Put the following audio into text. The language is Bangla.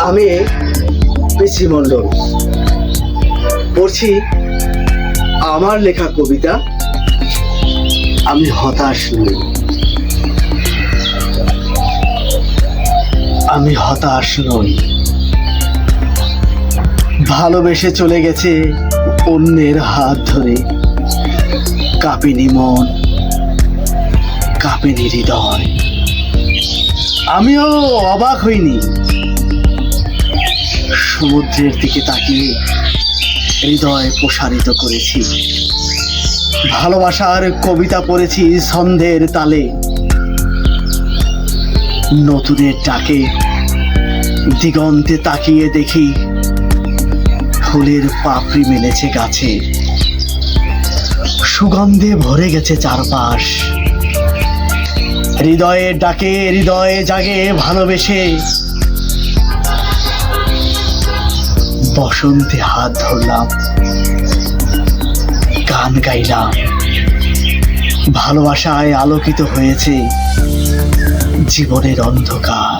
আমি পিসি মণ্ডল পড়ছি আমার লেখা কবিতা আমি হতাশ নই। আমি হতাশ নই। ভালোবেসে চলে গেছে অন্যের হাত ধরে, কাঁপেনি মন, কাঁপেনি হৃদয়। আমিও অবাক হইনি। সমুদ্রের দিকে তাকিয়ে হৃদয় প্রসারিত করেছি। ভালোবাসার কবিতা পড়েছি ছন্দের তালে। নতুনের ডাকে দিগন্তে তাকিয়ে দেখি ফুলের পাপড়ি মেলেছে গাছে, সুগন্ধে ভরে গেছে চারপাশ। হৃদয়ের ডাকে হৃদয়ে জাগে ভালোবেসে, বসন্তে হাত ধরলাম, গান গাইলাম। ভালোবাসায় আলোকিত হয়েছে জীবনের অন্ধকার।